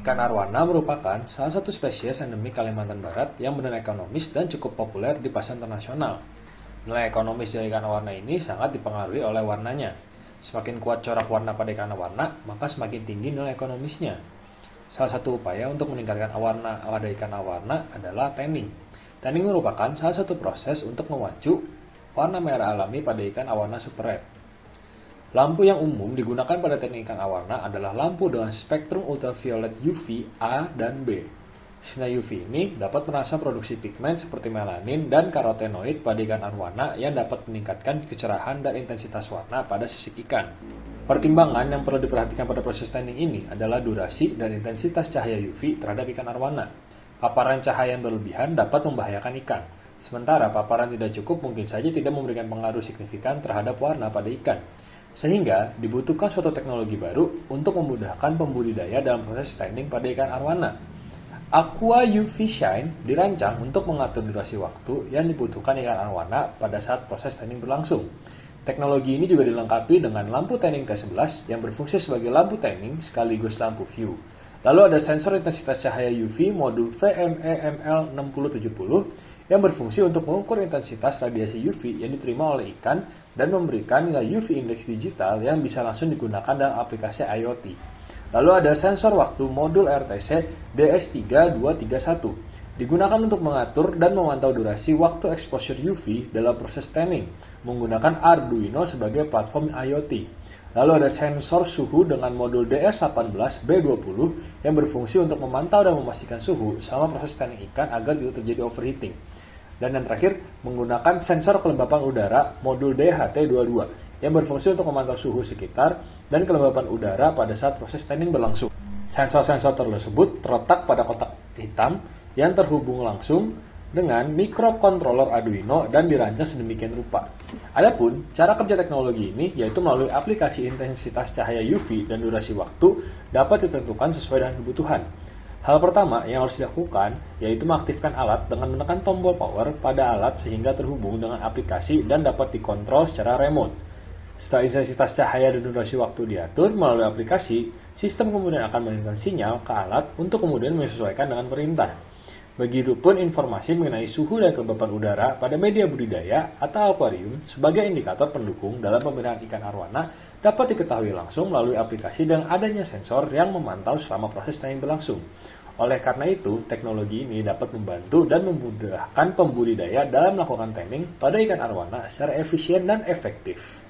Ikan arwana merupakan salah satu spesies endemik Kalimantan Barat yang bernilai ekonomis dan cukup populer di pasar internasional. Nilai ekonomis dari ikan arwana ini sangat dipengaruhi oleh warnanya. Semakin kuat corak warna pada ikan arwana, maka semakin tinggi nilai ekonomisnya. Salah satu upaya untuk meningkatkan warna pada ikan arwana adalah tanning. Tanning merupakan salah satu proses untuk memacu warna merah alami pada ikan awarna super red. Lampu yang umum digunakan pada teknik ikan awarna adalah lampu dengan spektrum ultraviolet UV A dan B. Sinar UV ini dapat merangsang produksi pigmen seperti melanin dan karotenoid pada ikan arwana yang dapat meningkatkan kecerahan dan intensitas warna pada sisik ikan. Pertimbangan yang perlu diperhatikan pada proses tanning ini adalah durasi dan intensitas cahaya UV terhadap ikan arwana. Paparan cahaya yang berlebihan dapat membahayakan ikan, sementara paparan tidak cukup mungkin saja tidak memberikan pengaruh signifikan terhadap warna pada ikan. Sehingga dibutuhkan suatu teknologi baru untuk memudahkan pembudidaya dalam proses tanning pada ikan arwana. Aqua UV Shine dirancang untuk mengatur durasi waktu yang dibutuhkan ikan arwana pada saat proses tanning berlangsung. Teknologi ini juga dilengkapi dengan lampu tanning T11 yang berfungsi sebagai lampu tanning sekaligus lampu view. Lalu ada sensor intensitas cahaya UV modul VME-ML6070 yang berfungsi untuk mengukur intensitas radiasi UV yang diterima oleh ikan dan memberikan nilai UV index digital yang bisa langsung digunakan dalam aplikasi IoT. Lalu ada sensor waktu modul RTC DS3231, digunakan untuk mengatur dan memantau durasi waktu exposure UV dalam proses tanning, menggunakan Arduino sebagai platform IoT. Lalu ada sensor suhu dengan modul DS18B20 yang berfungsi untuk memantau dan memastikan suhu selama proses tanning ikan agar tidak terjadi overheating. Dan yang terakhir, menggunakan sensor kelembapan udara modul DHT22 yang berfungsi untuk memantau suhu sekitar dan kelembapan udara pada saat proses tanning berlangsung. Sensor-sensor tersebut terletak pada kotak hitam yang terhubung langsung dengan microcontroller Arduino dan dirancang sedemikian rupa. Adapun cara kerja teknologi ini yaitu melalui aplikasi intensitas cahaya UV dan durasi waktu dapat ditentukan sesuai dengan kebutuhan. Hal pertama yang harus dilakukan yaitu mengaktifkan alat dengan menekan tombol power pada alat sehingga terhubung dengan aplikasi dan dapat dikontrol secara remote. Setelah intensitas cahaya dan durasi waktu diatur melalui aplikasi, sistem kemudian akan mengirimkan sinyal ke alat untuk kemudian menyesuaikan dengan perintah. Begitupun informasi mengenai suhu dan kelembapan udara pada media budidaya atau akuarium sebagai indikator pendukung dalam pembinaan ikan arwana dapat diketahui langsung melalui aplikasi dengan adanya sensor yang memantau selama proses tanning berlangsung. Oleh karena itu, teknologi ini dapat membantu dan memudahkan pembudidaya dalam melakukan tanning pada ikan arwana secara efisien dan efektif.